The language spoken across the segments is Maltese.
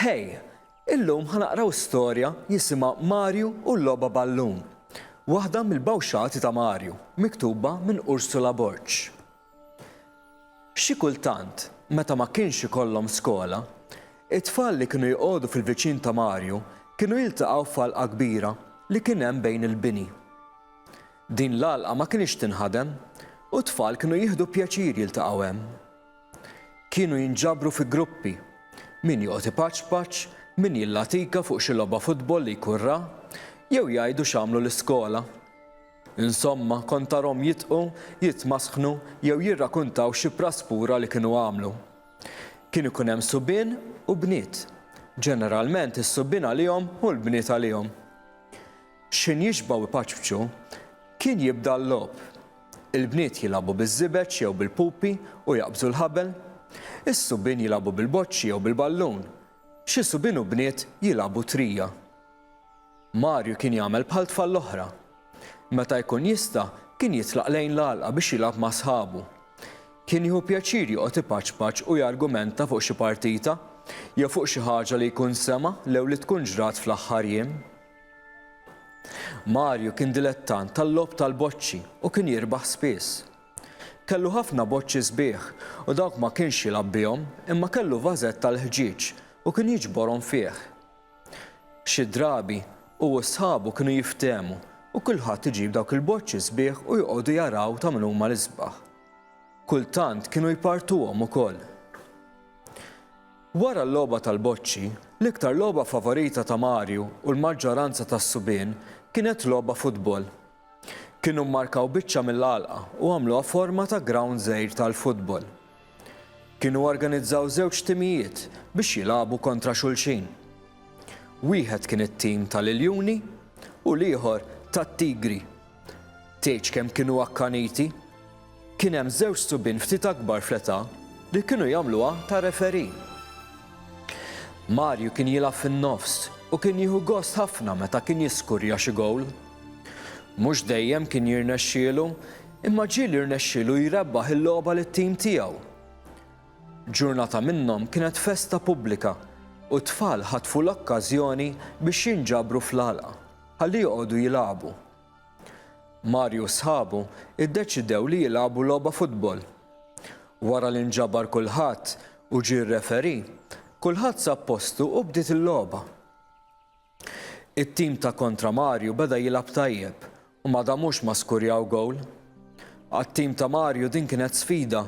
Hej, illum ħanaqraw storja jisimha Mario u l-logħba ballun. Waħda mill-bawxati ta' Mario, miktuba minn Ursula Borch. Xi kultant, meta ma kienx ikollhom skola, it-tfal li kienu jqogħdu fil-viċin ta' Mario kienu jiltaqgħu f'għalqa kbira li kien hemm bejn il-bini. Din l-għalqa ma kienx tinħadem u t-tfal kienu jieħdu pjaċir jiltaqgħu hemm. Kienu jinġabru fi gruppi, min joqgħod ipaċpaċ, min jillatika fuq xi logħba futbol li jkurra, jew jgħidu x'għamlu l-iskola. Insomma, kont tarhom jitqu, jitmasħnu jew jirrakkuntaw xi praspura li kienu għamlu. Kien ikun hemm subien u bniet. Ġeneralment is-subien għalihom u l-bniet għalihom. X'in jixbgħu ipaċbċu, kien jibda l-logħb. Il-bniet jilagħbu biż-żibeġ jew bil-pupi u jaqbżu l-ħabel, is-subien jilagħbu bil-boċċi jew bil-ballun. Xi subien u bniet jilagħbu trija. Mario kien jagħmel bħal tfal l-oħra. Meta jkun jista' kien jitlaq lejn l-għalqa biex jilgħab ma' sħabu. Kien jieħu pjaċir joqgħod ipaċpaċ u jargumenta fuq xi partita jew fuq xi ħaġa li jkun sema lew li tkun ġrat fl-aħħar jiem. Mario kien dilettant tal-logħb tal-boċċi u kien jirbaħ spiss. Kellu ħafna boċċi sbieħ u dawk ma kienx jilgħab bihom imma kellu vażett tal-ħġieġ u kien jiġborhom fih. Xi drabi u sħabu kienu jiftehmu u kulħadd iġib dawk il-boċċi sbieħ u joqogħdu jaraw ta' min huma l-isbaħ. Kultant kienu jpartuhom ukoll. Wara l-logħba tal-boċċi, l-iktar logħba favorita ta' Mario u l-maġġoranza tas-subien kienet logħba futbol. Kienu mmarkaw biċċa mill-għalqa u għamluha forma ta' ground żgħir tal-futbol. Kienu organizzaw żewġ timijiet biex jilagħbu kontra xulxin. Wieħed kien it-tim tal-Iljuni u l-ieħor tat-Tigri. Tgħidx kemm kienu akkaniti, kien hemm żewġ subien ftit akbar fl-età li kienu jagħmluha ta' referi. Mario kien jilgħab fin-nofs u kien jieħu gost ħafna meta kien jiskurja xi gowl. Mhux dejjem kien jirnexxielu, imma ġieli jirnexxielu jrebbaħ il-logħba lit-tim tiegħu. Ġurnata minnhom kienet festa pubblika u t-tfal ħatfu l-okkażjoni biex jinġabru fl-għalqa ħalli joqogħdu jilagħbu. Mario u sħabu iddeċidew li jilagħbu logħba futbol. Wara li nġabar kulħadd u ġie r-referi, kulħadd sab postu u bdiet il-logħba. It-tim ta' kontra Mario beda jilgħab tajjeb u ma damux ma skurjaw gowl. Għat-tim ta' Mario din kienet sfida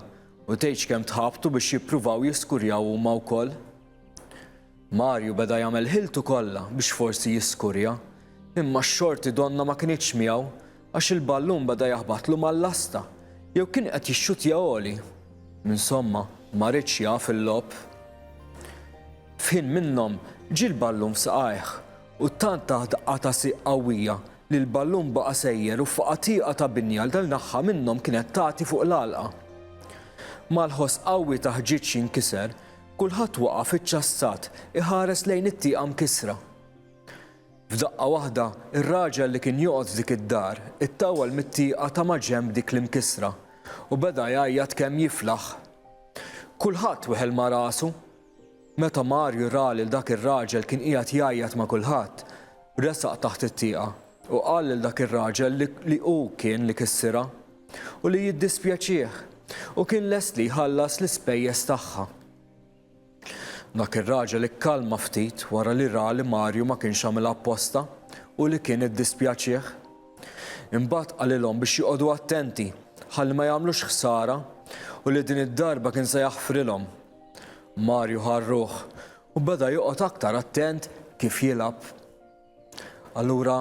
u tgħidx kemm tħabtu biex jippruvaw jiskurjaw huma wkoll. Mario beda jagħmel ħiltu kollha biex forsi jiskurja, imma x-xorti donna ma kinitx miegħu għax il-ballun beda jaħbatlu mal-lasta jew kien qed jixxutja għoli. Insomma, ma ridx jaf il-logħb. F'ħin minnhom ġie l-ballun f'saqajh u tant taħdaqqa ta' siq qawwija li l-ballun baqa' sejjer u f'qatieqa ta' binjal tal-naħħa minnhom kienet tagħti fuq l-għalqa. Mal-ħoss qawwi ta' ħġieġ jinkiser, kulħadd waqaf iċċassat iħares lejn it-tieqa mkisra. F'daqqa waħda ir-raġel li kien joqgħod dik id-dar ittawwal mit-tieqa ta' ma' ġenb dik l-imkisra u beda jgħajjad kemm jiflaħ. Kulħadd weħel ma' rasu. Meta Mario ra lil dak ir-raġel kien qiegħed jgħajjad ma' kulħadd, resaq taħt it-tieqa u qal lil dak ir-raġel li hu kien li kissira u li jiddispjaċih u kien lest li jħallas l-ispejjeż tagħha. Dak ir-raġel ikkalma ftit wara li ra li Mario ma kienx għamilha apposta u li kien iddispjaċih. Imbagħad qalilhom biex joqogħdu attenti ħalli ma jagħmlux ħsara u li din id-darba kien se jaħfrilhom. Mario ħarruh u beda joqgħod aktar attent kif jilgħab. Allura,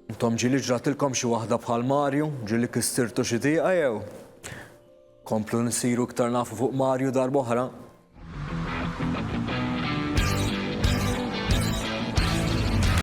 intom ġieli ġratilkom xi waħda bħal Mario, ġieli kissirtu xi tieqa jew? Komplu nsiru iktar nafu fuq Mario darb'oħra.